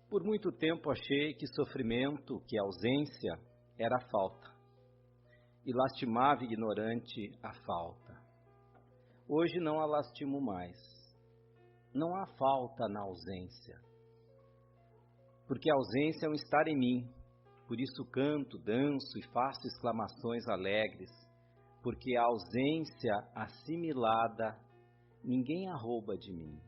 Por muito tempo achei que sofrimento, que ausência, era falta, e lastimava ignorante a falta. Hoje não a lastimo mais. Não há falta na ausência, porque a ausência é um estar em mim. Por isso canto, danço e faço exclamações alegres, porque a ausência assimilada ninguém a rouba de mim.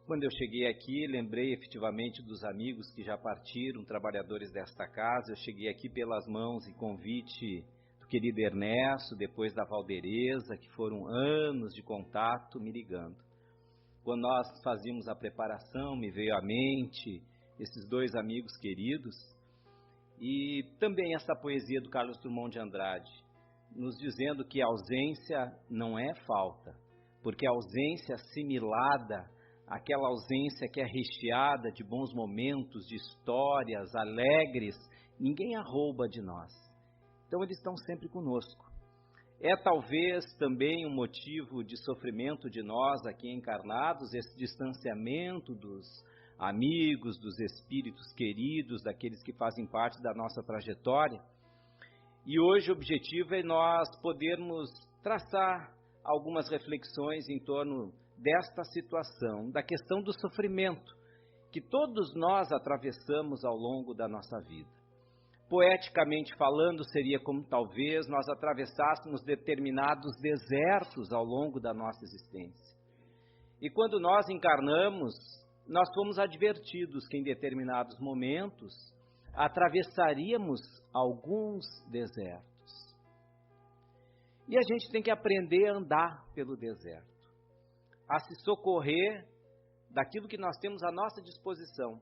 Quando eu cheguei aqui, lembrei efetivamente dos amigos que já partiram, trabalhadores desta casa. Eu cheguei aqui pelas mãos e convite do querido Ernesto, depois da Valdereza, que foram anos de contato me ligando. Quando nós fazíamos a preparação, me veio à mente esses dois amigos queridos e também essa poesia do Carlos Drummond de Andrade, nos dizendo que a ausência não é falta, porque a ausência assimilada, aquela ausência que é recheada de bons momentos, de histórias alegres, ninguém a rouba de nós. Então eles estão sempre conosco. É talvez também um motivo de sofrimento de nós aqui encarnados, esse distanciamento dos amigos, dos espíritos queridos, daqueles que fazem parte da nossa trajetória. E hoje o objetivo é nós podermos traçar algumas reflexões em torno desta situação, da questão do sofrimento, que todos nós atravessamos ao longo da nossa vida. Poeticamente falando, seria como talvez nós atravessássemos determinados desertos ao longo da nossa existência. E quando nós encarnamos, nós fomos advertidos que em determinados momentos atravessaríamos alguns desertos. E a gente tem que aprender a andar pelo deserto, a se socorrer daquilo que nós temos à nossa disposição,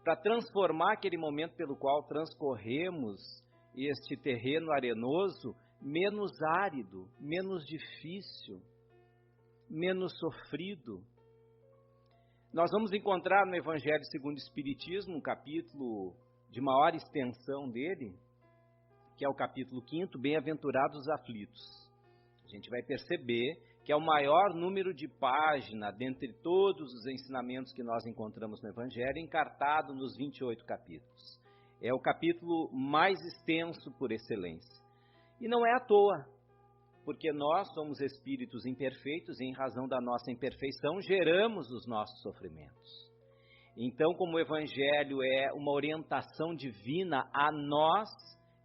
para transformar aquele momento pelo qual transcorremos este terreno arenoso menos árido, menos difícil, menos sofrido. Nós vamos encontrar no Evangelho segundo o Espiritismo, um capítulo de maior extensão dele, que é o capítulo 5, Bem-aventurados os aflitos. A gente vai perceber que é o maior número de páginas dentre todos os ensinamentos que nós encontramos no Evangelho, encartado nos 28 capítulos. É o capítulo mais extenso por excelência. E não é à toa, porque nós somos espíritos imperfeitos e em razão da nossa imperfeição geramos os nossos sofrimentos. Então, como o Evangelho é uma orientação divina a nós,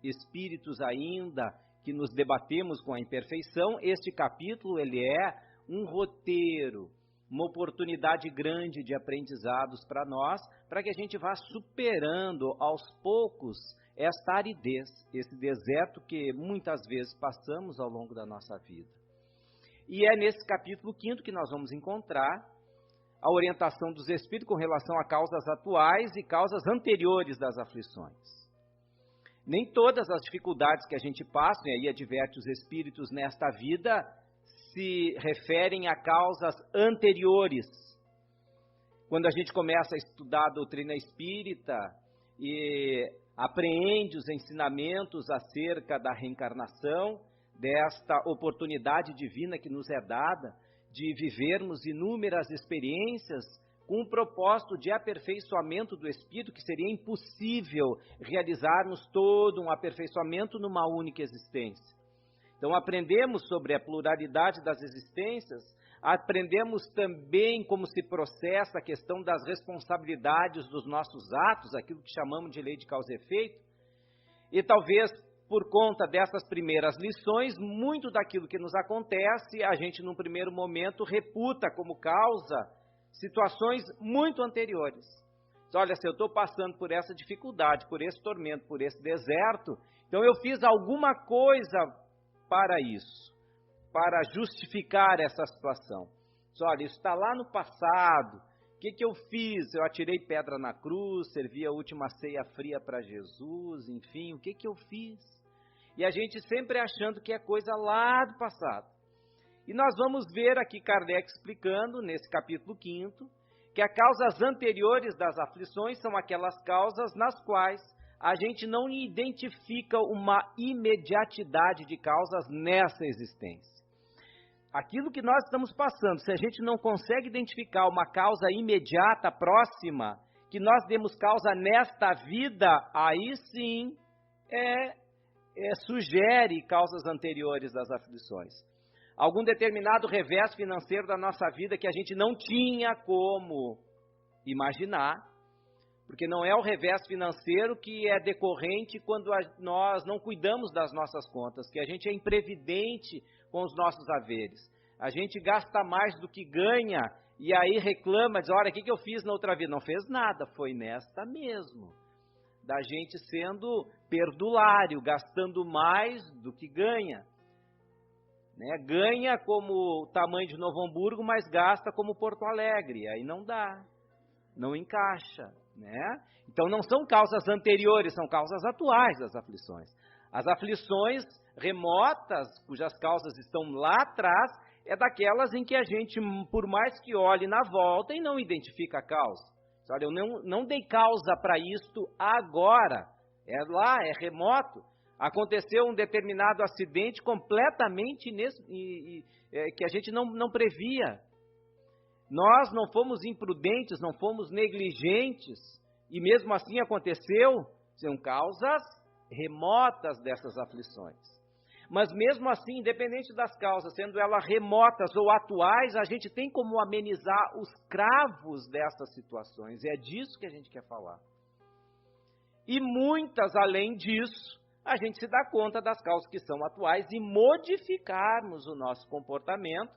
espíritos ainda que nos debatemos com a imperfeição, este capítulo ele é um roteiro, uma oportunidade grande de aprendizados para nós, para que a gente vá superando aos poucos esta aridez, esse deserto que muitas vezes passamos ao longo da nossa vida. E é nesse capítulo 5 que nós vamos encontrar a orientação dos Espíritos com relação a causas atuais e causas anteriores das aflições. Nem todas as dificuldades que a gente passa, e aí adverte os Espíritos nesta vida, se referem a causas anteriores. Quando a gente começa a estudar a doutrina espírita e apreende os ensinamentos acerca da reencarnação, desta oportunidade divina que nos é dada, de vivermos inúmeras experiências com o propósito de aperfeiçoamento do espírito, que seria impossível realizarmos todo um aperfeiçoamento numa única existência. Então aprendemos sobre a pluralidade das existências, aprendemos também como se processa a questão das responsabilidades dos nossos atos, aquilo que chamamos de lei de causa e efeito, e talvez por conta dessas primeiras lições, muito daquilo que nos acontece, a gente num primeiro momento reputa como causa situações muito anteriores. Olha, se eu estou passando por essa dificuldade, por esse tormento, por esse deserto, então eu fiz alguma coisa para isso, para justificar essa situação. Olha, isso está lá no passado. O que eu fiz? Eu atirei pedra na cruz, servi a última ceia fria para Jesus, enfim, o que eu fiz? E a gente sempre achando que é coisa lá do passado. E nós vamos ver aqui Kardec explicando, nesse capítulo 5, que as causas anteriores das aflições são aquelas causas nas quais a gente não identifica uma imediatidade de causas nessa existência. aquilo que nós estamos passando, se a gente não consegue identificar uma causa imediata, próxima, que nós demos causa nesta vida, aí sim sugere causas anteriores das aflições. Algum determinado revés financeiro da nossa vida que a gente não tinha como imaginar, porque não é o revés financeiro que é decorrente quando nós não cuidamos das nossas contas, que a gente é imprevidente com os nossos haveres. A gente gasta mais do que ganha e aí reclama, diz, olha, o que eu fiz na outra vida? Não fez nada, foi nesta mesmo. Da gente sendo perdulário, gastando mais do que ganha. Né? Ganha como o tamanho de Novo Hamburgo, mas gasta como Porto Alegre. Aí não dá, não encaixa. Né? Então não são causas anteriores, são causas atuais das aflições. As aflições remotas, cujas causas estão lá atrás, é daquelas em que a gente, por mais que olhe na volta e não identifica a causa. Olha, eu não dei causa para isto agora, é remoto. Aconteceu um determinado acidente completamente que a gente não previa. Nós não fomos imprudentes, não fomos negligentes, e mesmo assim aconteceu, são causas remotas dessas aflições. Mas mesmo assim, independente das causas, sendo elas remotas ou atuais, a gente tem como amenizar os cravos dessas situações. É disso que a gente quer falar. E muitas, além disso, a gente se dá conta das causas que são atuais e modificarmos o nosso comportamento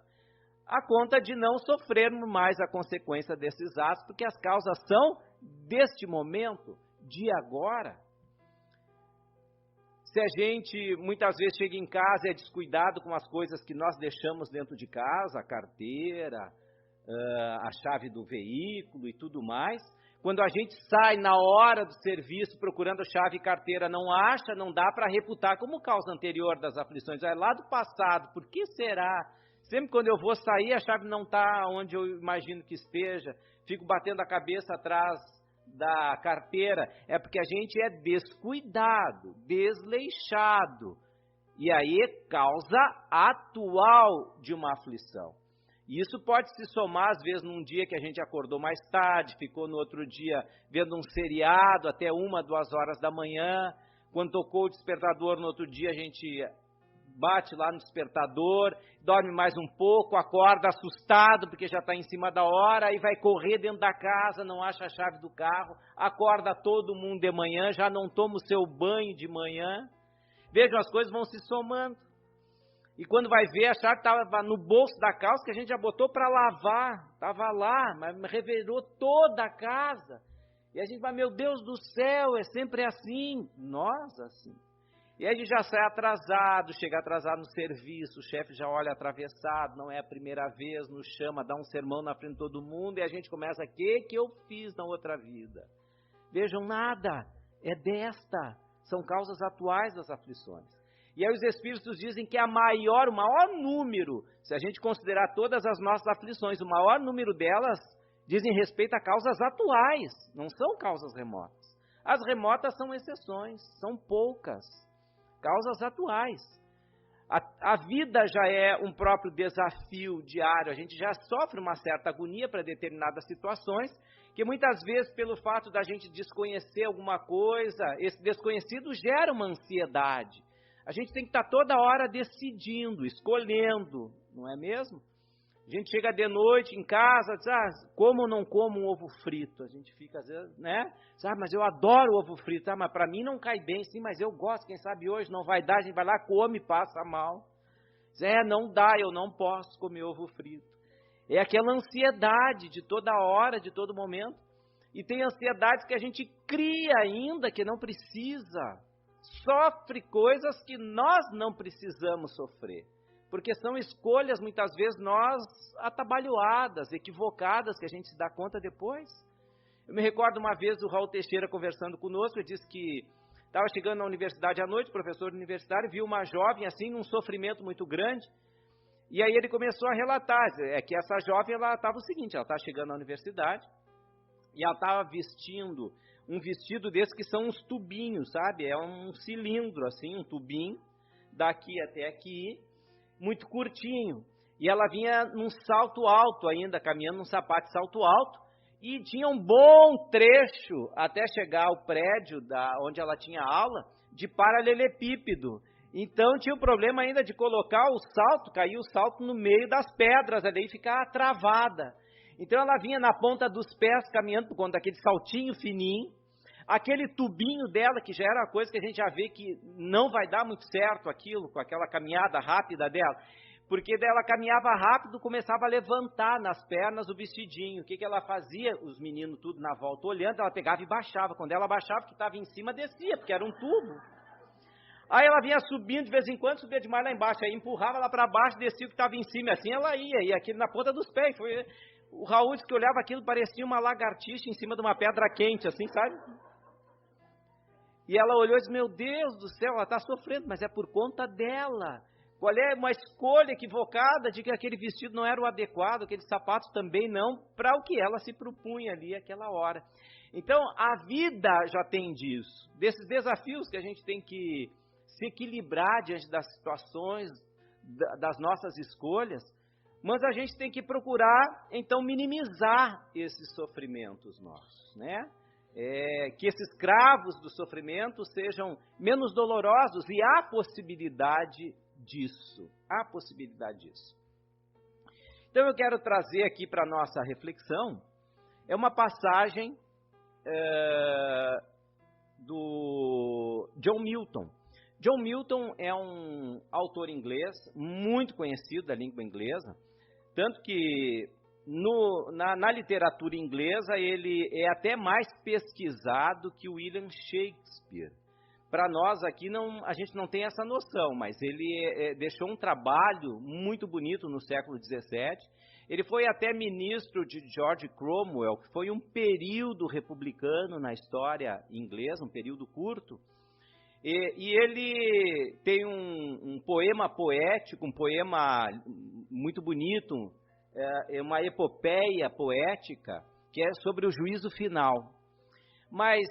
a conta de não sofrermos mais a consequência desses atos, porque as causas são deste momento, de agora. Se a gente muitas vezes chega em casa e é descuidado com as coisas que nós deixamos dentro de casa, a carteira, a chave do veículo e tudo mais, quando a gente sai na hora do serviço procurando chave e carteira, não acha, não dá para reputar como causa anterior das aflições. É lá do passado, por que será? Sempre quando eu vou sair, a chave não está onde eu imagino que esteja, fico batendo a cabeça atrás da carteira, é porque a gente é descuidado, desleixado, e aí é causa atual de uma aflição. E isso pode se somar, às vezes, num dia que a gente acordou mais tarde, ficou no outro dia vendo um seriado até 1, 2 horas da manhã, quando tocou o despertador no outro dia a gente bate lá no despertador, dorme mais um pouco, acorda assustado porque já está em cima da hora, aí vai correr dentro da casa, não acha a chave do carro, acorda todo mundo de manhã, já não toma o seu banho de manhã. Vejam, as coisas vão se somando. E quando vai ver, a chave estava no bolso da calça que a gente já botou para lavar, estava lá, mas revirou toda a casa. E a gente vai, meu Deus do céu, é sempre assim. Nós assim. E aí a gente já sai atrasado, chega atrasado no serviço, o chefe já olha atravessado, não é a primeira vez, nos chama, dá um sermão na frente de todo mundo, e a gente começa, o que eu fiz na outra vida? Vejam, nada, é desta, são causas atuais das aflições. E aí os Espíritos dizem que o maior número, se a gente considerar todas as nossas aflições, o maior número delas dizem respeito a causas atuais, não são causas remotas. As remotas são exceções, são poucas. Causas atuais. A vida já é um próprio desafio diário, a gente já sofre uma certa agonia para determinadas situações, que muitas vezes pelo fato da gente desconhecer alguma coisa, esse desconhecido gera uma ansiedade. A gente tem que estar toda hora decidindo, escolhendo, não é mesmo? A gente chega de noite em casa, diz, como ou não como um ovo frito? A gente fica, às vezes, né? Mas eu adoro ovo frito, mas para mim não cai bem, sim, mas eu gosto, quem sabe hoje não vai dar, a gente vai lá, come e passa mal. Não dá, eu não posso comer ovo frito. É aquela ansiedade de toda hora, de todo momento. E tem ansiedades que a gente cria ainda, que não precisa. Sofre coisas que nós não precisamos sofrer. Porque são escolhas, muitas vezes, nós atabalhoadas, equivocadas, que a gente se dá conta depois. Eu me recordo uma vez do Raul Teixeira conversando conosco, ele disse que estava chegando na universidade à noite, professor universitário, viu uma jovem assim, num sofrimento muito grande, e aí ele começou a relatar, que essa jovem, ela estava o seguinte, ela estava chegando na universidade, e ela estava vestindo um vestido desses que são uns tubinhos, sabe? É um cilindro, assim, um tubinho, daqui até aqui, muito curtinho. E ela vinha num salto alto ainda, caminhando num sapato de salto alto, e tinha um bom trecho até chegar ao prédio onde ela tinha aula, de paralelepípedo. Então tinha o problema ainda de colocar o salto, cair o salto no meio das pedras ali e ficar travada. Então ela vinha na ponta dos pés, caminhando por conta daquele saltinho fininho, aquele tubinho dela, que já era uma coisa que a gente já vê que não vai dar muito certo aquilo, com aquela caminhada rápida dela, porque dela caminhava rápido, começava a levantar nas pernas o vestidinho. O que ela fazia? Os meninos tudo na volta olhando, ela pegava e baixava. Quando ela baixava, que estava em cima, descia, porque era um tubo. Aí ela vinha subindo, de vez em quando, subia demais lá embaixo, aí empurrava lá para baixo, descia o que estava em cima, assim ela ia aquilo na ponta dos pés. O Raul disse que olhava aquilo, parecia uma lagartixa em cima de uma pedra quente, assim, sabe? E ela olhou e disse, meu Deus do céu, ela está sofrendo, mas é por conta dela. Qual é uma escolha equivocada de que aquele vestido não era o adequado, aqueles sapatos também não, para o que ela se propunha ali aquela hora. Então, a vida já tem disso, desses desafios que a gente tem que se equilibrar diante das situações, das nossas escolhas, mas a gente tem que procurar, então, minimizar esses sofrimentos nossos, né? Que esses cravos do sofrimento sejam menos dolorosos, e há possibilidade disso. Há possibilidade disso. Então eu quero trazer aqui para a nossa reflexão, uma passagem do John Milton. John Milton é um autor inglês, muito conhecido da língua inglesa, tanto que na literatura inglesa ele é até mais pesquisado que William Shakespeare. Para nós aqui, a gente não tem essa noção, mas ele deixou um trabalho muito bonito no século XVII. Ele foi até ministro de George Cromwell, que foi um período republicano na história inglesa, um período curto. E ele tem um poema poético, um poema muito bonito, uma epopeia poética, que é sobre o juízo final. Mas,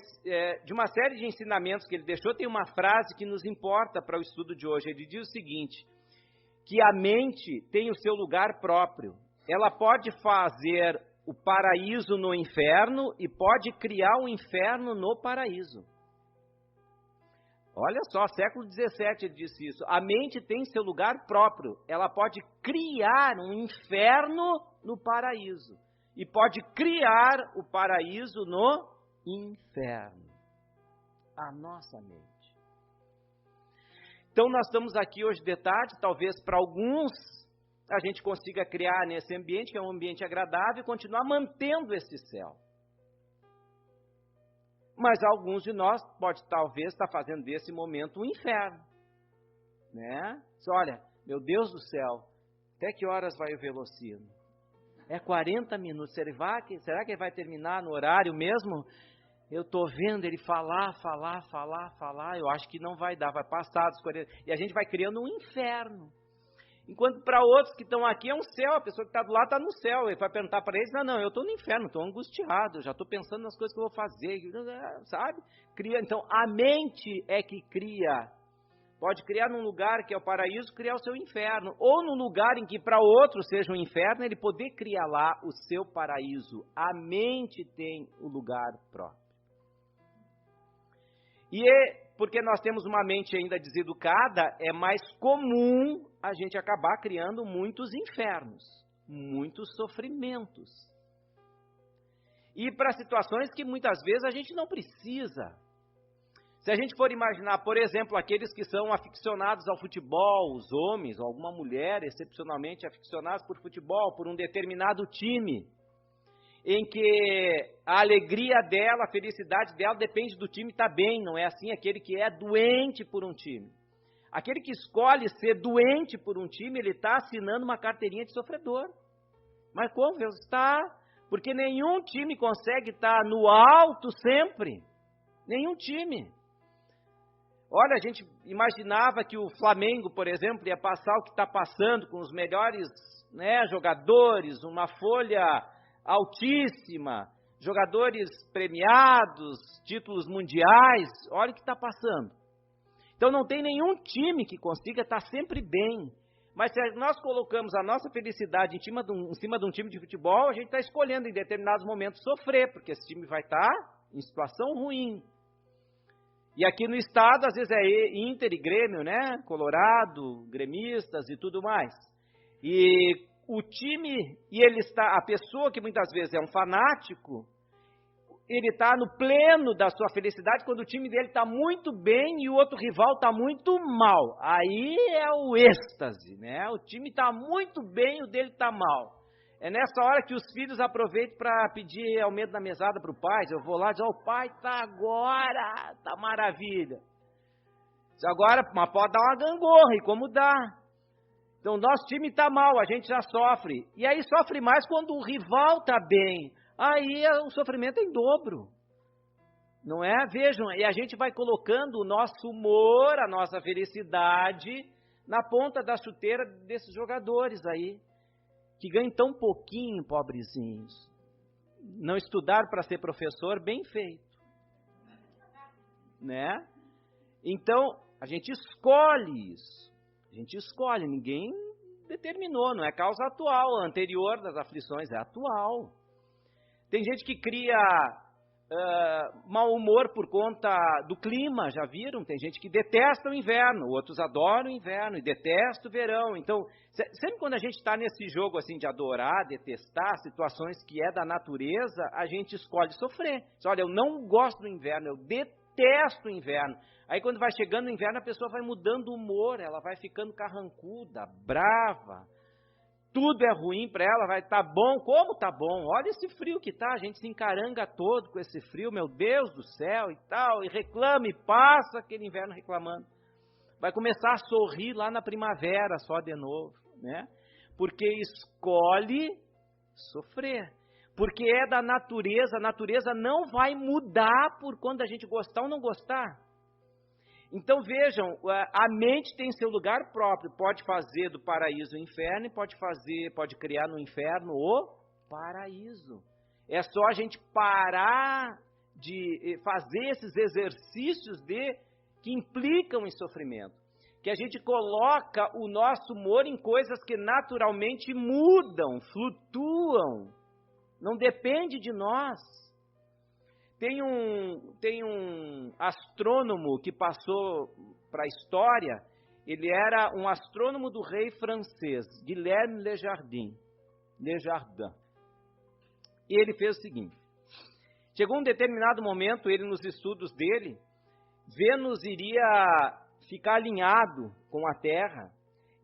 de uma série de ensinamentos que ele deixou, tem uma frase que nos importa para o estudo de hoje. Ele diz o seguinte, que a mente tem o seu lugar próprio. Ela pode fazer o paraíso no inferno e pode criar o inferno no paraíso. Olha só, século XVII ele disse isso. A mente tem seu lugar próprio. Ela pode criar um inferno no paraíso. E pode criar o paraíso no inferno. A nossa mente. Então nós estamos aqui hoje de tarde, talvez para alguns a gente consiga criar nesse ambiente, que é um ambiente agradável, e continuar mantendo esse céu. Mas alguns de nós pode talvez estar fazendo desse momento um inferno, né? Olha, meu Deus do céu, até que horas vai o velocino? É 40 minutos, será que ele vai terminar no horário mesmo? Eu estou vendo ele falar, eu acho que não vai dar, vai passar dos 40, e a gente vai criando um inferno. Enquanto para outros que estão aqui é um céu, a pessoa que está do lado está no céu. Ele vai perguntar para eles, não, eu estou no inferno, estou angustiado, já estou pensando nas coisas que eu vou fazer, sabe? Então, a mente é que cria. Pode criar num lugar que é o paraíso, criar o seu inferno. Ou num lugar em que para outro seja um inferno, ele poder criar lá o seu paraíso. A mente tem o lugar próprio. E porque nós temos uma mente ainda deseducada, é mais comum a gente acabar criando muitos infernos, muitos sofrimentos. E para situações que muitas vezes a gente não precisa. Se a gente for imaginar, por exemplo, aqueles que são aficionados ao futebol, os homens, ou alguma mulher excepcionalmente aficionados por futebol, por um determinado time, em que a alegria dela, a felicidade dela depende do time estar bem, não é assim? Aquele que é doente por um time. Aquele que escolhe ser doente por um time, ele está assinando uma carteirinha de sofredor. Mas como está? Porque nenhum time consegue estar no alto sempre. Nenhum time. Olha, a gente imaginava que o Flamengo, por exemplo, ia passar o que está passando com os melhores, né, jogadores, uma folha altíssima, jogadores premiados, títulos mundiais, olha o que está passando. Então não tem nenhum time que consiga estar sempre bem, Mas se nós colocamos a nossa felicidade em cima de um time de futebol, a gente está escolhendo em determinados momentos sofrer, porque esse time vai estar em situação ruim. E aqui no estado, às vezes é Inter e Grêmio, né? Colorado, gremistas e tudo mais. E o time, a pessoa que muitas vezes é um fanático, ele está no pleno da sua felicidade quando o time dele está muito bem e o outro rival está muito mal. Aí é o êxtase, né? O time está muito bem e o dele está mal. É nessa hora que os filhos aproveitam para pedir aumento na mesada para o pai. Eu vou lá e digo, o pai está agora, está maravilha. Agora, mas pode dar uma gangorra, e como dá? Então, nosso time está mal, a gente já sofre. E aí sofre mais quando o rival está bem. Aí o sofrimento é em dobro. Não é? Vejam, e a gente vai colocando o nosso humor, a nossa felicidade na ponta da chuteira desses jogadores aí, que ganham tão pouquinho, pobrezinhos. Não estudar para ser professor, bem feito. Né? Então, a gente escolhe isso. A gente escolhe, ninguém determinou, não é causa atual, anterior das aflições, é atual. Tem gente que cria mau humor por conta do clima, já viram? Tem gente que detesta o inverno, outros adoram o inverno e detestam o verão. Então, sempre quando a gente está nesse jogo assim de adorar, detestar situações que é da natureza, a gente escolhe sofrer. Olha, eu não gosto do inverno, eu detesto o inverno. Aí quando vai chegando o inverno, a pessoa vai mudando o humor, ela vai ficando carrancuda, brava. Tudo é ruim para ela, vai estar bom, como está bom? Olha esse frio que está, a gente se encaranga todo com esse frio, meu Deus do céu e tal, e reclama e passa aquele inverno reclamando. Vai começar a sorrir lá na primavera só de novo, né? Porque escolhe sofrer, porque é da natureza, a natureza não vai mudar por quando a gente gostar ou não gostar. Então vejam, a mente tem seu lugar próprio, pode fazer do paraíso o inferno, e pode criar no inferno o paraíso. É só a gente parar de fazer esses exercícios que implicam em sofrimento. Que a gente coloca o nosso humor em coisas que naturalmente mudam, flutuam, não depende de nós. Tem um astrônomo que passou para a história, ele era um astrônomo do rei francês, Guilherme Legardin. E ele fez o seguinte, chegou um determinado momento, ele nos estudos dele, Vênus iria ficar alinhado com a Terra,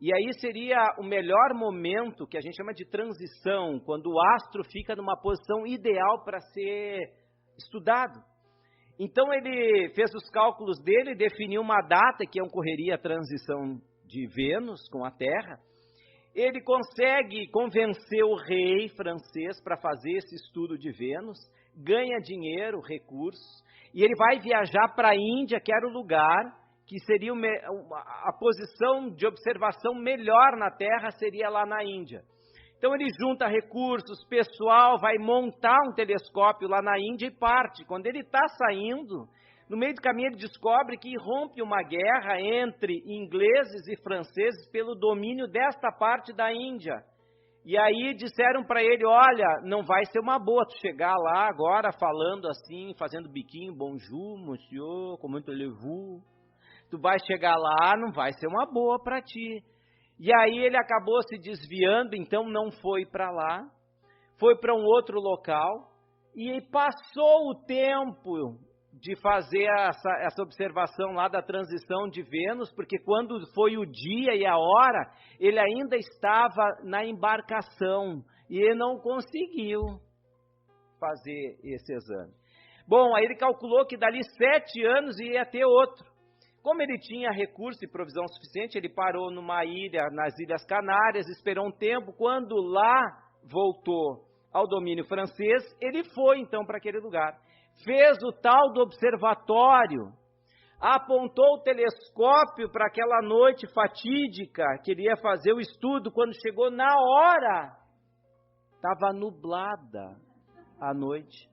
e aí seria o melhor momento, que a gente chama de transição, quando o astro fica numa posição ideal para ser estudado. Então ele fez os cálculos dele, definiu uma data que ocorreria a transição de Vênus com a Terra. Ele consegue convencer o rei francês para fazer esse estudo de Vênus, ganha dinheiro, recursos, e ele vai viajar para a Índia, que era o lugar que seria a posição de observação melhor na Terra, seria lá na Índia. Então ele junta recursos, pessoal, vai montar um telescópio lá na Índia e parte. Quando ele está saindo, no meio do caminho ele descobre que rompe uma guerra entre ingleses e franceses pelo domínio desta parte da Índia. E aí disseram para ele, olha, não vai ser uma boa tu chegar lá agora falando assim, fazendo biquinho, bonjour, monsieur, comment allez-vous? Tu vai chegar lá, não vai ser uma boa para ti. E aí ele acabou se desviando, então não foi para lá, foi para um outro local, e passou o tempo de fazer essa observação lá da transição de Vênus, porque quando foi o dia e a hora, ele ainda estava na embarcação, e ele não conseguiu fazer esse exame. Bom, aí ele calculou que dali 7 anos ia ter outro. Como ele tinha recurso e provisão suficiente, ele parou numa ilha, nas Ilhas Canárias, esperou um tempo. Quando lá voltou ao domínio francês, ele foi então para aquele lugar. Fez o tal do observatório, apontou o telescópio para aquela noite fatídica, que ele ia fazer o estudo. Quando chegou na hora, estava nublada a noite.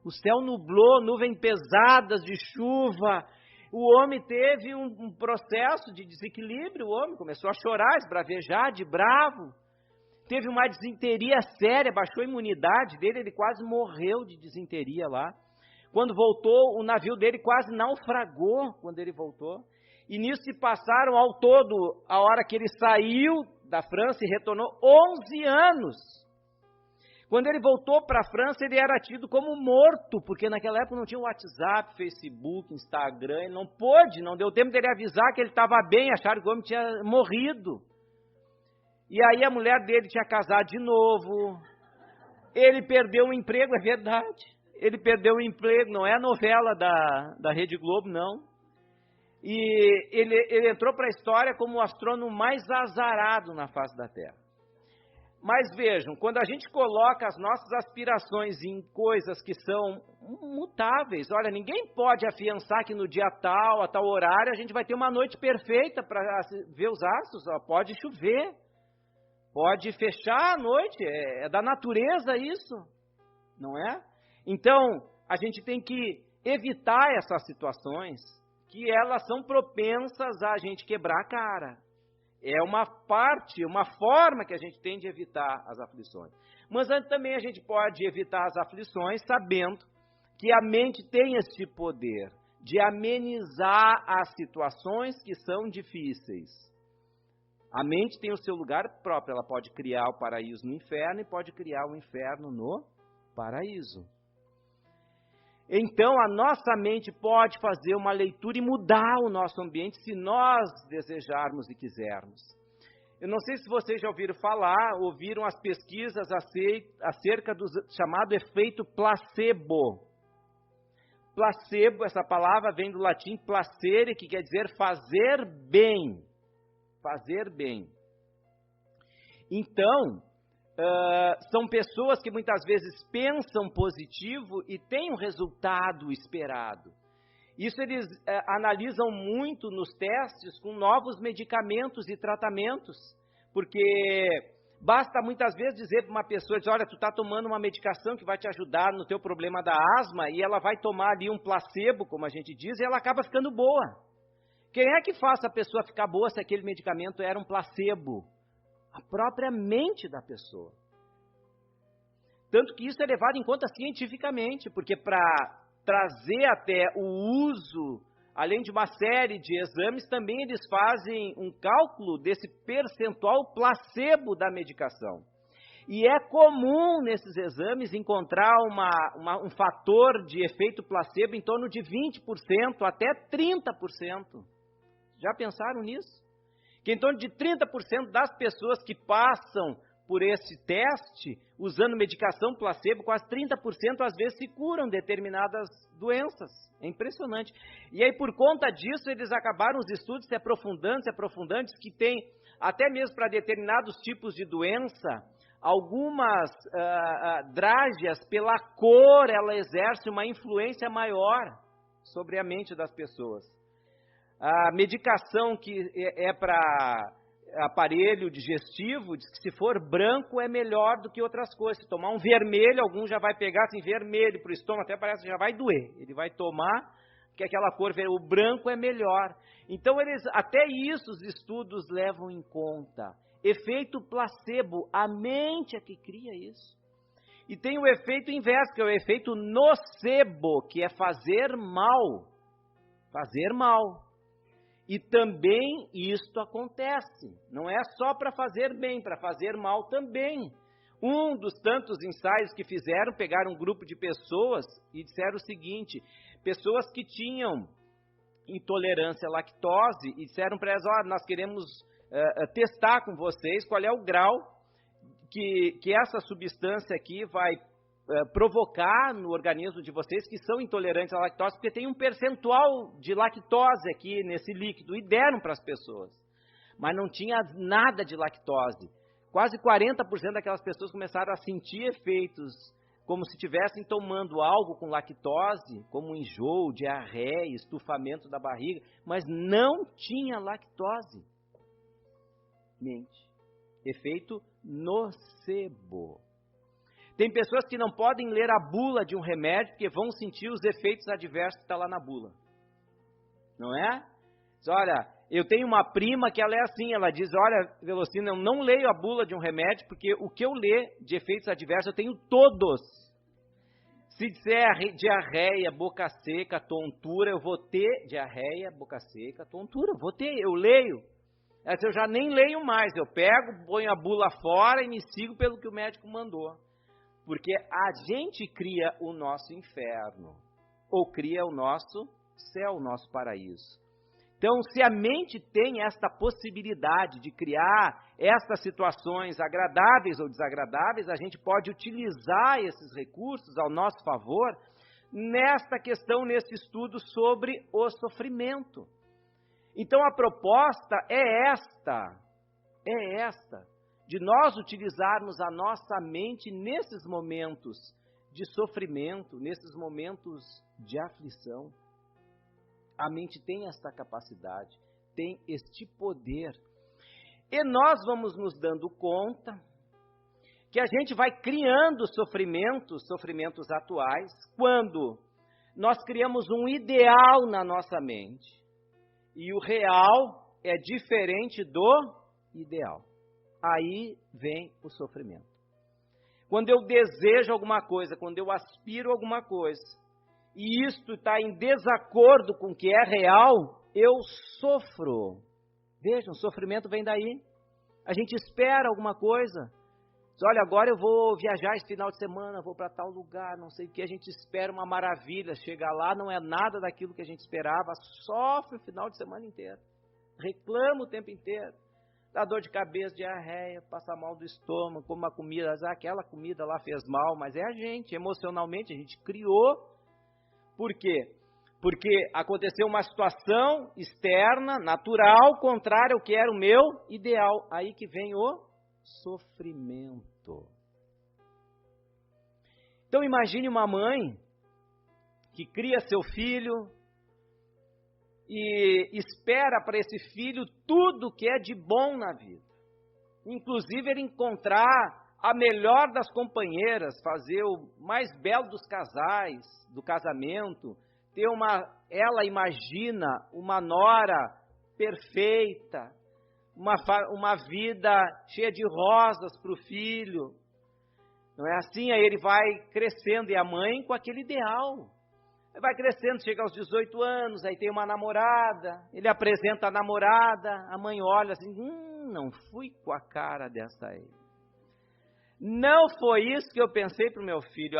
O céu nublou, nuvens pesadas de chuva. O homem teve um processo de desequilíbrio, o homem começou a chorar, esbravejar, de bravo. Teve uma disenteria séria, baixou a imunidade dele, ele quase morreu de disenteria lá. Quando voltou, o navio dele quase naufragou quando ele voltou. E nisso se passaram ao todo, a hora que ele saiu da França e retornou, 11 anos. Quando ele voltou para a França, ele era tido como morto, porque naquela época não tinha WhatsApp, Facebook, Instagram, ele não pôde, não deu tempo dele avisar que ele estava bem, acharam que o homem tinha morrido. E aí a mulher dele tinha casado de novo, ele perdeu o emprego, é verdade, ele perdeu o emprego, não é a novela da Rede Globo, não. E ele entrou para a história como o astrônomo mais azarado na face da Terra. Mas vejam, quando a gente coloca as nossas aspirações em coisas que são mutáveis, olha, ninguém pode afiançar que no dia tal, a tal horário, a gente vai ter uma noite perfeita para ver os astros, ó, pode chover, pode fechar a noite, é da natureza isso, não é? Então, a gente tem que evitar essas situações, que elas são propensas a gente quebrar a cara. É uma parte, uma forma que a gente tem de evitar as aflições. Mas também a gente pode evitar as aflições sabendo que a mente tem esse poder de amenizar as situações que são difíceis. A mente tem o seu lugar próprio, ela pode criar o paraíso no inferno e pode criar o inferno no paraíso. Então, a nossa mente pode fazer uma leitura e mudar o nosso ambiente se nós desejarmos e quisermos. Eu não sei se vocês já ouviram as pesquisas acerca do chamado efeito placebo. Placebo, essa palavra vem do latim placere, que quer dizer fazer bem. Fazer bem. Então, são pessoas que muitas vezes pensam positivo e têm um resultado esperado. Isso eles analisam muito nos testes com novos medicamentos e tratamentos, porque basta muitas vezes dizer para uma pessoa, dizer, olha, tu está tomando uma medicação que vai te ajudar no teu problema da asma, e ela vai tomar ali um placebo, como a gente diz, e ela acaba ficando boa. Quem é que faz a pessoa ficar boa se aquele medicamento era um placebo? A própria mente da pessoa. Tanto que isso é levado em conta cientificamente, porque para trazer até o uso, além de uma série de exames, também eles fazem um cálculo desse percentual placebo da medicação. E é comum nesses exames encontrar um fator de efeito placebo em torno de 20% até 30%. Já pensaram nisso? Que em torno de 30% das pessoas que passam por esse teste, usando medicação placebo, quase 30% às vezes se curam determinadas doenças. É impressionante. E aí, por conta disso, eles acabaram os estudos se aprofundando, que tem, até mesmo para determinados tipos de doença, algumas drágeas, pela cor, ela exerce uma influência maior sobre a mente das pessoas. A medicação que é para aparelho digestivo, diz que se for branco é melhor do que outras coisas. Se tomar um vermelho, algum já vai pegar assim, vermelho para o estômago, até parece que já vai doer. Ele vai tomar, porque aquela cor, o branco é melhor. Então, até isso os estudos levam em conta. Efeito placebo, a mente é que cria isso. E tem o efeito inverso, que é o efeito nocebo, que é fazer mal. Fazer mal. E também isto acontece, não é só para fazer bem, para fazer mal também. Um dos tantos ensaios que fizeram, pegaram um grupo de pessoas e disseram o seguinte, pessoas que tinham intolerância à lactose, e disseram para elas, nós queremos testar com vocês qual é o grau que essa substância aqui vai provocar no organismo de vocês que são intolerantes à lactose, porque tem um percentual de lactose aqui nesse líquido, e deram para as pessoas. Mas não tinha nada de lactose. Quase 40% daquelas pessoas começaram a sentir efeitos como se estivessem tomando algo com lactose, como enjoo, diarreia, estufamento da barriga, mas não tinha lactose. Mente. Efeito nocebo. Tem pessoas que não podem ler a bula de um remédio porque vão sentir os efeitos adversos que está lá na bula. não é? Diz, olha, eu tenho uma prima que ela é assim, ela diz, olha, Velocina, eu não leio a bula de um remédio, porque o que eu ler de efeitos adversos, eu tenho todos. Se disser diarreia, boca seca, tontura, eu vou ter diarreia, boca seca, tontura, vou ter, eu leio. Essa eu já nem leio mais, eu pego, ponho a bula fora e me sigo pelo que o médico mandou. Porque a gente cria o nosso inferno, ou cria o nosso céu, o nosso paraíso. Então, se a mente tem esta possibilidade de criar estas situações agradáveis ou desagradáveis, a gente pode utilizar esses recursos ao nosso favor nesta questão, nesse estudo sobre o sofrimento. Então, a proposta é esta, de nós utilizarmos a nossa mente nesses momentos de sofrimento, nesses momentos de aflição. A mente tem esta capacidade, tem este poder. E nós vamos nos dando conta que a gente vai criando sofrimentos atuais, quando nós criamos um ideal na nossa mente. E o real é diferente do ideal. Aí vem o sofrimento. Quando eu desejo alguma coisa, quando eu aspiro alguma coisa, e isto está em desacordo com o que é real, eu sofro. Vejam, o sofrimento vem daí. A gente espera alguma coisa. Diz, olha, agora eu vou viajar esse final de semana, vou para tal lugar, não sei o que. A gente espera uma maravilha, chega lá, não é nada daquilo que a gente esperava, sofre o final de semana inteiro. Reclama o tempo inteiro. Dá dor de cabeça, diarreia, passa mal do estômago, come uma comida, aquela comida lá fez mal, mas é a gente, emocionalmente, a gente criou. Por quê? Porque aconteceu uma situação externa, natural, contrária ao que era o meu ideal. Aí que vem o sofrimento. Então imagine uma mãe que cria seu filho e espera para esse filho tudo que é de bom na vida. Inclusive ele encontrar a melhor das companheiras, fazer o mais belo dos casais, do casamento, ela imagina uma nora perfeita, uma vida cheia de rosas para o filho. Não é assim? Aí ele vai crescendo, e a mãe com aquele ideal. Ele vai crescendo, chega aos 18 anos, aí tem uma namorada, ele apresenta a namorada, a mãe olha assim, não fui com a cara dessa aí. Não foi isso que eu pensei para o meu filho.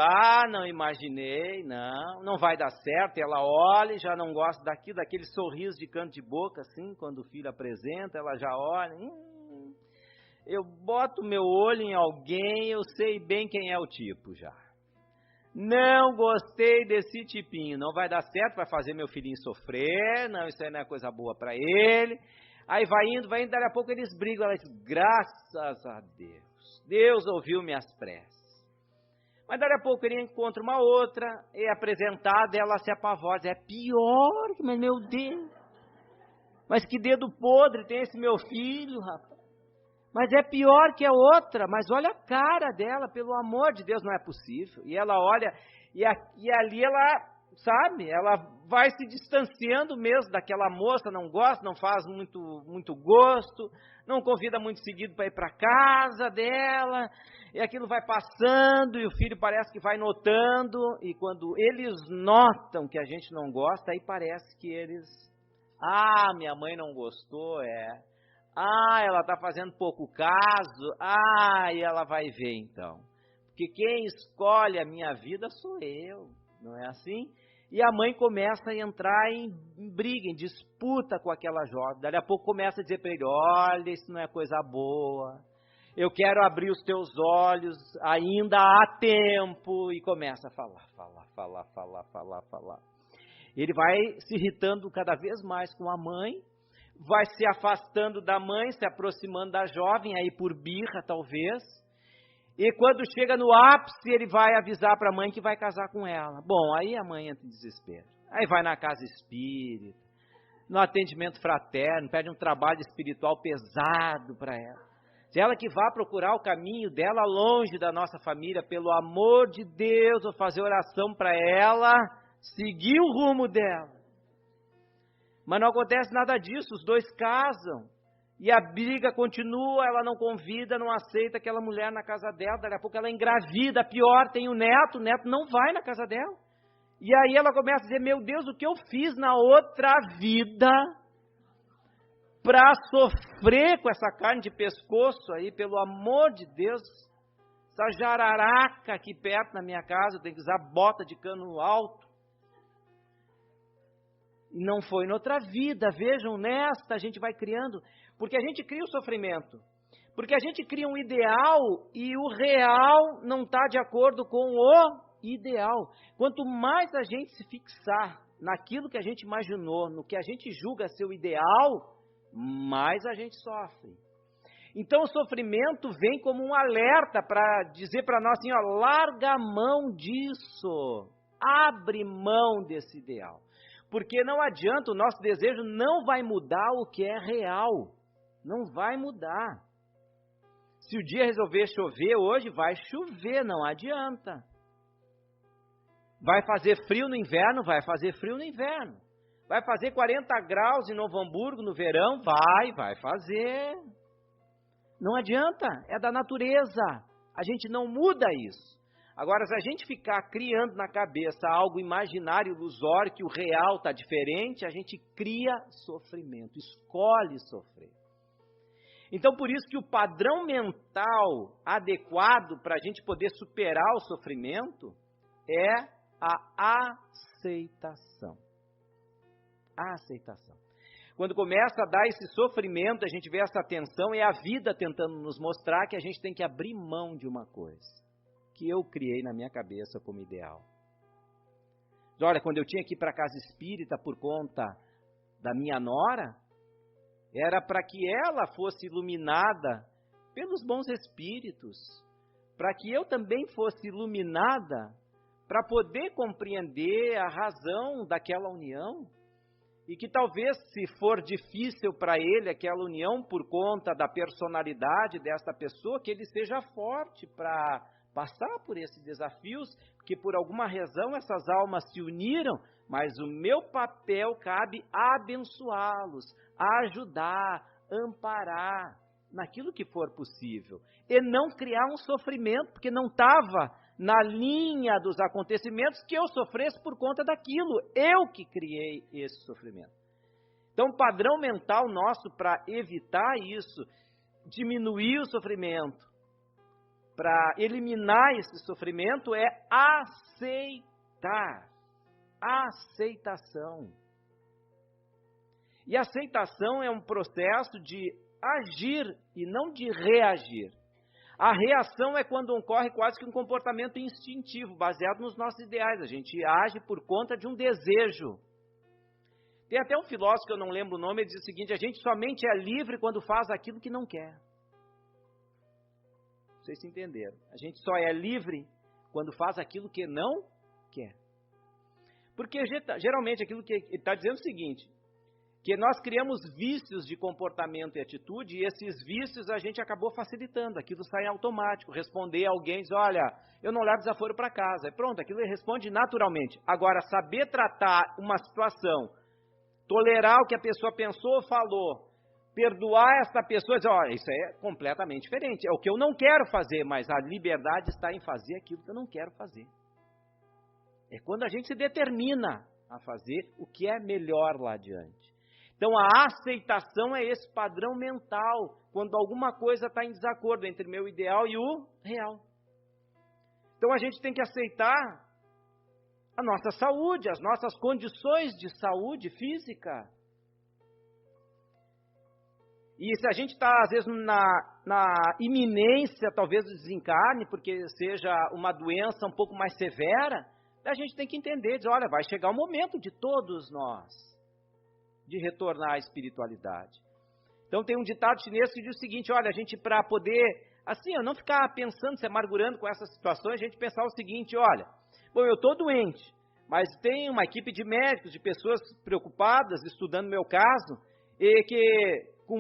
Não imaginei, não vai dar certo. E ela olha e já não gosta daquele sorriso de canto de boca, assim, quando o filho apresenta, ela já olha. Eu boto meu olho em alguém, eu sei bem quem é o tipo já. Não gostei desse tipinho, não vai dar certo, vai fazer meu filhinho sofrer, não, isso aí não é coisa boa para ele. Aí vai indo, daqui a pouco eles brigam, ela diz, graças a Deus. Deus ouviu minhas preces. Mas daqui a pouco ele encontra uma outra, é apresentada, ela se apavora, é pior, mas meu Deus, mas que dedo podre tem esse meu filho, rapaz. Mas é pior que a outra, mas olha a cara dela, pelo amor de Deus, não é possível. E ela olha, e ali ela, sabe, ela vai se distanciando mesmo daquela moça, não gosta, não faz muito gosto, não convida muito seguido para ir para casa dela, e aquilo vai passando, e o filho parece que vai notando, e quando eles notam que a gente não gosta, aí parece que eles, minha mãe não gostou, ela está fazendo pouco caso, e ela vai ver então, porque quem escolhe a minha vida sou eu, não é assim? E a mãe começa a entrar em briga, em disputa com aquela jovem. Daqui a pouco começa a dizer para ele, olha, isso não é coisa boa. Eu quero abrir os teus olhos, ainda há tempo. E começa a falar. Ele vai se irritando cada vez mais com a mãe, vai se afastando da mãe, se aproximando da jovem, aí por birra talvez. E quando chega no ápice, ele vai avisar para a mãe que vai casar com ela. Bom, aí a mãe entra em desespero. Aí vai na casa espírita, no atendimento fraterno, pede um trabalho espiritual pesado para ela. Se ela que vá procurar o caminho dela longe da nossa família, pelo amor de Deus, vou fazer oração para ela seguir o rumo dela. Mas não acontece nada disso, os dois casam. E a briga continua, ela não convida, não aceita aquela mulher na casa dela, daqui a pouco ela engravida, pior, tem o neto não vai na casa dela. E aí ela começa a dizer, meu Deus, o que eu fiz na outra vida para sofrer com essa carne de pescoço aí, pelo amor de Deus, essa jararaca aqui perto na minha casa, eu tenho que usar bota de cano alto. E não foi noutra vida, vejam, nesta a gente vai criando, porque a gente cria o sofrimento, porque a gente cria um ideal e o real não está de acordo com o ideal. Quanto mais a gente se fixar naquilo que a gente imaginou, no que a gente julga ser o ideal, mais a gente sofre. Então o sofrimento vem como um alerta para dizer para nós assim, ó, larga a mão disso, abre mão desse ideal. Porque não adianta, o nosso desejo não vai mudar o que é real. Não vai mudar. Se o dia resolver chover hoje, vai chover, não adianta. Vai fazer frio no inverno, vai fazer frio no inverno. Vai fazer 40 graus em Novo Hamburgo no verão, vai fazer. Não adianta, é da natureza. A gente não muda isso. Agora, se a gente ficar criando na cabeça algo imaginário, ilusório, que o real está diferente, a gente cria sofrimento, escolhe sofrer. Então, por isso que o padrão mental adequado para a gente poder superar o sofrimento é a aceitação. A aceitação. Quando começa a dar esse sofrimento, a gente vê essa tensão, é a vida tentando nos mostrar que a gente tem que abrir mão de uma coisa que eu criei na minha cabeça como ideal. Olha, quando eu tinha que ir para a casa espírita por conta da minha nora, era para que ela fosse iluminada pelos bons espíritos, para que eu também fosse iluminada para poder compreender a razão daquela união, e que talvez, se for difícil para ele aquela união por conta da personalidade dessa pessoa, que ele seja forte para passar por esses desafios, porque por alguma razão essas almas se uniram, mas o meu papel cabe abençoá-los, ajudar, amparar, naquilo que for possível, e não criar um sofrimento, porque não estava na linha dos acontecimentos que eu sofresse por conta daquilo, eu que criei esse sofrimento. Então, o padrão mental nosso para evitar isso, diminuir o sofrimento, para eliminar esse sofrimento é aceitar. Aceitação. E aceitação é um processo de agir e não de reagir. A reação é quando ocorre quase que um comportamento instintivo, baseado nos nossos ideais. A gente age por conta de um desejo. Tem até um filósofo que eu não lembro o nome, ele diz o seguinte, a gente somente é livre quando faz aquilo que não quer. Vocês se entenderam. A gente só é livre quando faz aquilo que não quer. Porque geralmente aquilo que ele está dizendo é o seguinte, que nós criamos vícios de comportamento e atitude, e esses vícios a gente acabou facilitando, aquilo sai automático, responder a alguém, diz, olha, eu não levo desaforo para casa, pronto, aquilo responde naturalmente. Agora, saber tratar uma situação, tolerar o que a pessoa pensou ou falou, perdoar essa pessoa, dizer, olha, isso é completamente diferente, é o que eu não quero fazer, mas a liberdade está em fazer aquilo que eu não quero fazer. É quando a gente se determina a fazer o que é melhor lá adiante. Então, a aceitação é esse padrão mental, quando alguma coisa está em desacordo entre o meu ideal e o real. Então, a gente tem que aceitar a nossa saúde, as nossas condições de saúde física. E se a gente está, às vezes, na iminência, talvez, do desencarne, porque seja uma doença um pouco mais severa, a gente tem que entender, dizer, olha, vai chegar o momento de todos nós de retornar à espiritualidade. Então tem um ditado chinês que diz o seguinte, olha, a gente para poder, assim, não ficar pensando, se amargurando com essas situações, a gente pensar o seguinte, olha, bom, eu estou doente, mas tem uma equipe de médicos, de pessoas preocupadas, estudando o meu caso, e que com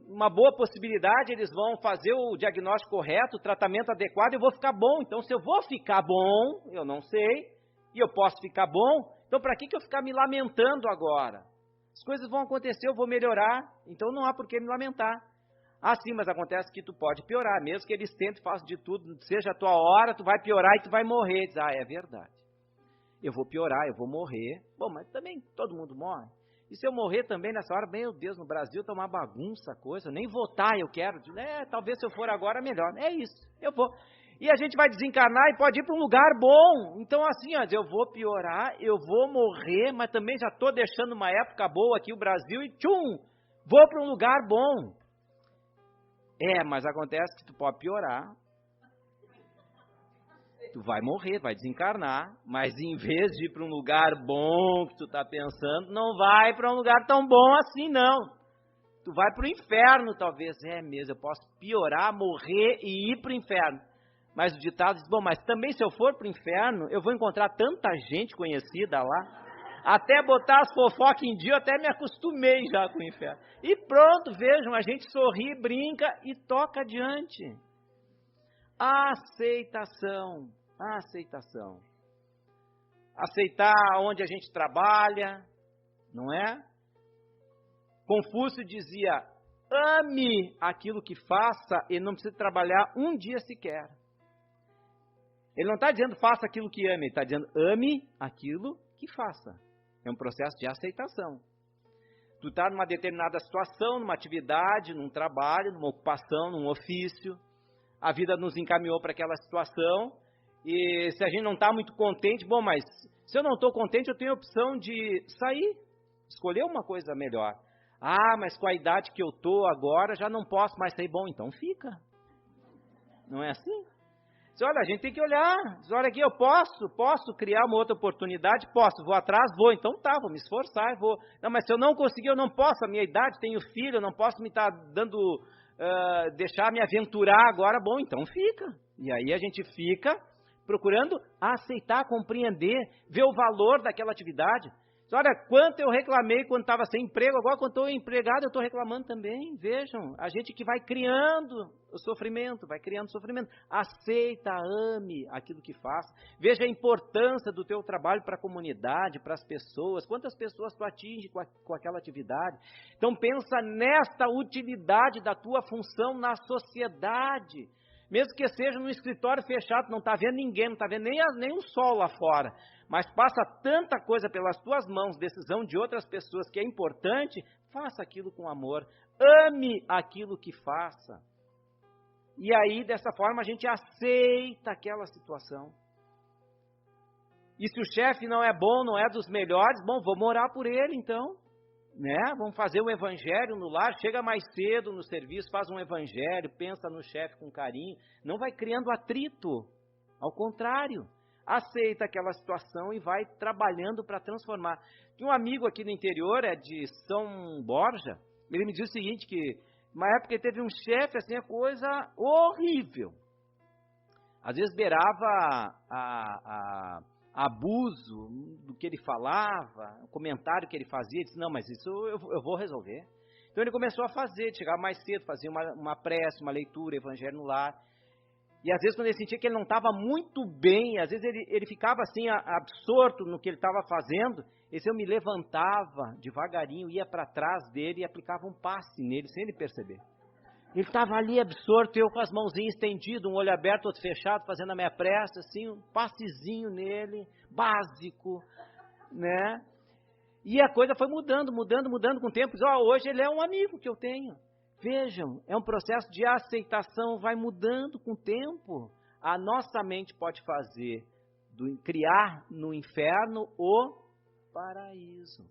uma boa possibilidade eles vão fazer o diagnóstico correto, o tratamento adequado, eu vou ficar bom. Então, se eu vou ficar bom, eu não sei, e eu posso ficar bom, então para que eu ficar me lamentando agora? As coisas vão acontecer, eu vou melhorar, então não há por que me lamentar. Ah, sim, mas acontece que tu pode piorar, mesmo que eles tentem, façam de tudo, seja a tua hora, tu vai piorar e tu vai morrer. Diz, é verdade. Eu vou piorar, eu vou morrer. Bom, mas também todo mundo morre. E se eu morrer também nessa hora, meu Deus, no Brasil tá uma bagunça a coisa, nem votar eu quero. Talvez se eu for agora, melhor. É isso, eu vou. E a gente vai desencarnar e pode ir para um lugar bom. Então assim, ó, eu vou piorar, eu vou morrer, mas também já estou deixando uma época boa aqui o Brasil e tchum, vou para um lugar bom. Mas acontece que tu pode piorar. Tu vai morrer, vai desencarnar, mas em vez de ir para um lugar bom que tu está pensando, não vai para um lugar tão bom assim, não. Tu vai para o inferno, talvez. Mesmo, eu posso piorar, morrer e ir para o inferno. Mas o ditado diz, bom, mas também se eu for para o inferno, eu vou encontrar tanta gente conhecida lá. Até botar as fofocas em dia, eu até me acostumei já com o inferno. E pronto, vejam, a gente sorri, brinca e toca adiante. Aceitação. Aceitar onde a gente trabalha, não é? Confúcio dizia, ame aquilo que faça e não precisa trabalhar um dia sequer. Ele não está dizendo faça aquilo que ame, ele está dizendo ame aquilo que faça. É um processo de aceitação. Tu está numa determinada situação, numa atividade, num trabalho, numa ocupação, num ofício. A vida nos encaminhou para aquela situação. E se a gente não está muito contente, bom, mas se eu não estou contente, eu tenho a opção de sair, escolher uma coisa melhor. Mas com a idade que eu estou agora, já não posso mais sair. Bom, então fica. Não é assim? Olha, a gente tem que olhar. Olha aqui, eu posso criar uma outra oportunidade? Posso, vou atrás? Vou. Então tá, vou me esforçar, vou. Não, mas se eu não conseguir, eu não posso. A minha idade, tenho filho, eu não posso me estar deixar me aventurar agora. Bom, então fica. E aí a gente fica procurando aceitar, compreender, ver o valor daquela atividade. Olha, quanto eu reclamei quando estava sem emprego, agora quando estou empregado eu estou reclamando também. Vejam, a gente que vai criando o sofrimento, vai criando sofrimento. Aceita, ame aquilo que faz. Veja a importância do teu trabalho para a comunidade, para as pessoas. Quantas pessoas tu atinge com aquela atividade. Então pensa nesta utilidade da tua função na sociedade. Mesmo que seja num escritório fechado, não está vendo ninguém, não está vendo nem o sol lá fora. Mas passa tanta coisa pelas tuas mãos, decisão de outras pessoas que é importante, faça aquilo com amor. Ame aquilo que faça. E aí, dessa forma, a gente aceita aquela situação. E se o chefe não é bom, não é dos melhores, bom, vou morar por ele então. Vamos fazer um evangelho no lar, chega mais cedo no serviço, faz um evangelho, pensa no chefe com carinho, não vai criando atrito, ao contrário, aceita aquela situação e vai trabalhando para transformar. Tinha um amigo aqui no interior, de São Borja, ele me disse o seguinte, que uma época ele teve um chefe, assim, a coisa horrível, às vezes beirava abuso do que ele falava, o comentário que ele fazia, ele disse, não, mas isso eu vou resolver. Então ele começou a fazer, chegava mais cedo, fazia uma prece, uma leitura, evangelho no lar. E às vezes quando ele sentia que ele não estava muito bem, às vezes ele ficava assim, absorto no que ele estava fazendo, eu me levantava devagarinho, ia para trás dele e aplicava um passe nele, sem ele perceber. Ele estava ali absorto, eu com as mãozinhas estendidas, um olho aberto, outro fechado, fazendo a minha prece, assim, um passezinho nele, básico, né? E a coisa foi mudando com o tempo. Hoje ele é um amigo que eu tenho. Vejam, é um processo de aceitação, vai mudando com o tempo. A nossa mente pode fazer, criar no inferno o paraíso.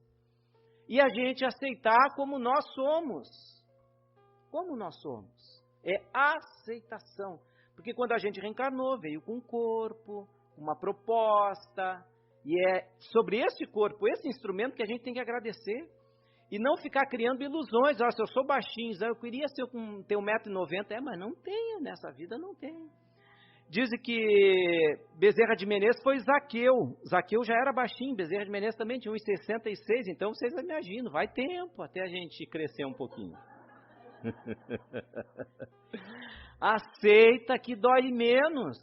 E a gente aceitar como nós somos. Como nós somos. É aceitação. Porque quando a gente reencarnou, veio com um corpo, uma proposta, e é sobre esse corpo, esse instrumento que a gente tem que agradecer. E não ficar criando ilusões. Se eu sou baixinho, eu queria ter 1,90 m, mas não tenho, nessa vida não tenho. Dizem que Bezerra de Menezes foi Zaqueu. Zaqueu já era baixinho, Bezerra de Menezes também tinha 1,66 m, então vocês imaginam, vai tempo até a gente crescer um pouquinho. Aceita que dói menos,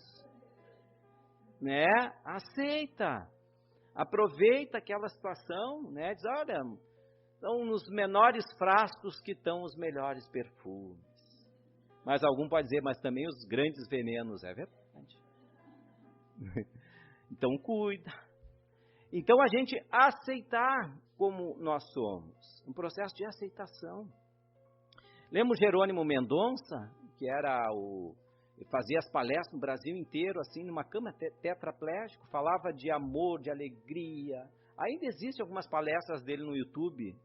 né? Aceita, aproveita aquela situação, né? Diz, olha, São nos menores frascos que estão os melhores perfumes. Mas algum pode dizer, mas também os grandes venenos, é verdade. Então cuida. Então a gente aceitar como nós somos, um processo de aceitação. Lembra o Jerônimo Mendonça, que fazia as palestras no Brasil inteiro, assim, numa cama tetraplégico, falava de amor, de alegria. Ainda existem algumas palestras dele no YouTube,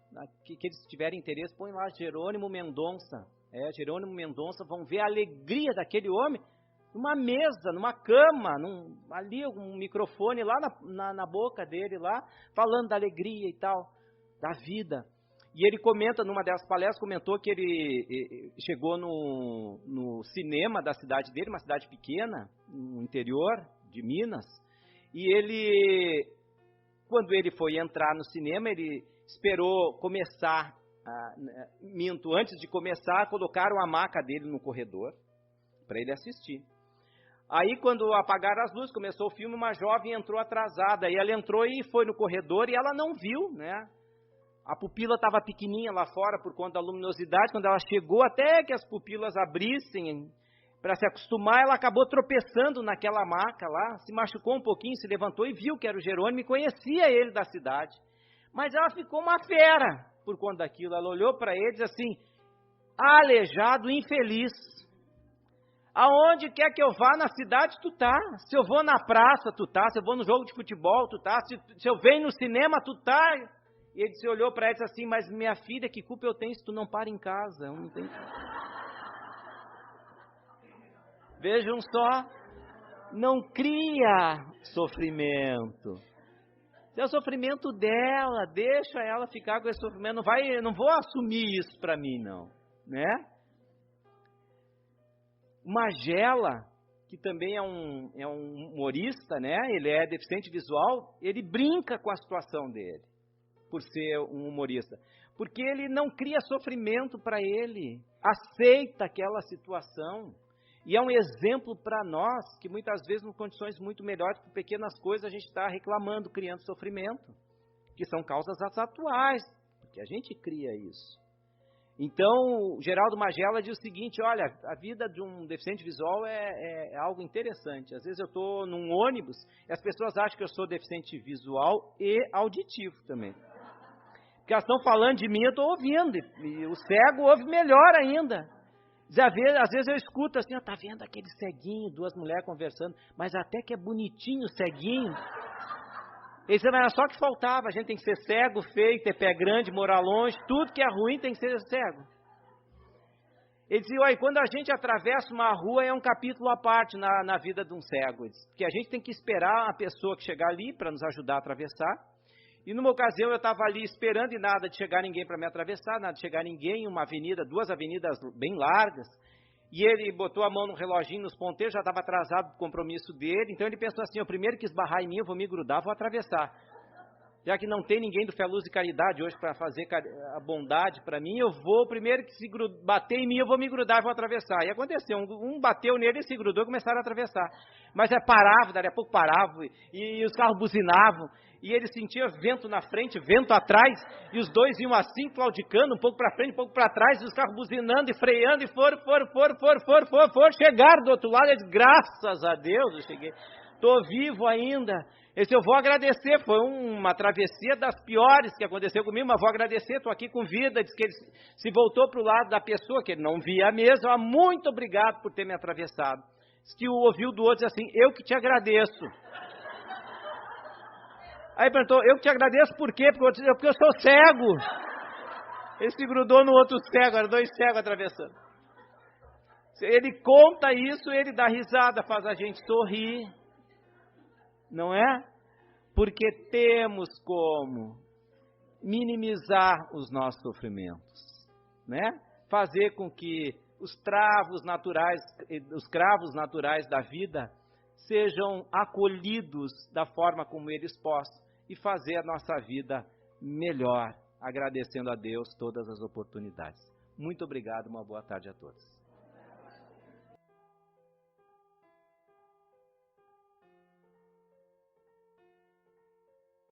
que eles tiverem interesse, põe lá Jerônimo Mendonça. Jerônimo Mendonça, vão ver a alegria daquele homem numa mesa, numa cama, ali um microfone lá na boca dele, lá, falando da alegria e tal, da vida. E ele comenta, numa dessas palestras, comentou que ele chegou no cinema da cidade dele, uma cidade pequena, no interior de Minas, e ele, quando ele foi entrar no cinema, ele esperou começar, antes de começar, colocaram a maca dele no corredor, para ele assistir. Aí, quando apagaram as luzes, começou o filme, uma jovem entrou atrasada, e ela entrou e foi no corredor, e ela não viu, né? A pupila estava pequenininha lá fora por conta da luminosidade. Quando ela chegou, até que as pupilas abrissem para se acostumar, ela acabou tropeçando naquela maca lá, se machucou um pouquinho, se levantou e viu que era o Jerônimo e conhecia ele da cidade. Mas ela ficou uma fera por conta daquilo. Ela olhou para ele e disse assim: aleijado, infeliz. Aonde quer que eu vá na cidade, tu tá. Se eu vou na praça, tu tá. Se eu vou no jogo de futebol, tu tá. Se eu venho no cinema, tu tá. E ele se olhou para ela e disse assim: mas minha filha, que culpa eu tenho se tu não para em casa? Eu não tenho... Vejam só, não cria sofrimento. É o sofrimento dela, deixa ela ficar com esse sofrimento. Não vou assumir isso para mim, não. Né? Magela, que também é um humorista, né? Ele é deficiente visual, ele brinca com a situação dele, por ser um humorista. Porque ele não cria sofrimento para ele, aceita aquela situação. E é um exemplo para nós, que muitas vezes, em condições muito melhores, por pequenas coisas, a gente está reclamando, criando sofrimento, que são causas atuais, porque a gente cria isso. Então, Geraldo Magela diz o seguinte: olha, a vida de um deficiente visual é algo interessante. Às vezes eu estou num ônibus e as pessoas acham que eu sou deficiente visual e auditivo também. Porque elas estão falando de mim, eu estou ouvindo, e o cego ouve melhor ainda. Às vezes eu escuto assim: tá vendo aquele ceguinho, duas mulheres conversando, mas até que é bonitinho o ceguinho. Ele disse: mas só que faltava, a gente tem que ser cego, feio, ter pé grande, morar longe, tudo que é ruim tem que ser cego. Ele dizia: olha, quando a gente atravessa uma rua é um capítulo à parte na vida de um cego. Ele disse, porque a gente tem que esperar a pessoa que chegar ali para nos ajudar a atravessar. E numa ocasião eu estava ali esperando e nada de chegar ninguém para me atravessar, nada de chegar ninguém, uma avenida, duas avenidas bem largas. E ele botou a mão no reloginho, nos ponteiros, já estava atrasado do compromisso dele. Então ele pensou assim: eu primeiro que esbarrar em mim, eu vou me grudar, vou atravessar. Já que não tem ninguém do Fé, Luz e Caridade hoje para fazer a bondade para mim, eu vou, primeiro que se bater em mim, eu vou me grudar, vou atravessar. E aconteceu, um bateu nele e se grudou e começaram a atravessar. Mas parava, dali a pouco parava, e os carros buzinavam, e ele sentia vento na frente, vento atrás, e os dois iam assim, claudicando, um pouco para frente, um pouco para trás, e os carros buzinando e freando, e foram, chegaram do outro lado. Ele disse: graças a Deus eu cheguei, estou vivo ainda. Eu vou agradecer, foi uma travessia das piores que aconteceu comigo, mas vou agradecer, estou aqui com vida. Diz que ele se voltou para o lado da pessoa, que ele não via mesmo: muito obrigado por ter me atravessado. Diz que ouviu do outro dizer assim: eu que te agradeço. Aí perguntou: eu que te agradeço por quê? Porque eu sou cego. Ele se grudou no outro cego, eram dois cegos atravessando. Ele conta isso, ele dá risada, faz a gente sorrir. Não é? Porque temos como minimizar os nossos sofrimentos, né? Fazer com que os cravos naturais da vida sejam acolhidos da forma como eles possam e fazer a nossa vida melhor, agradecendo a Deus todas as oportunidades. Muito obrigado, uma boa tarde a todos.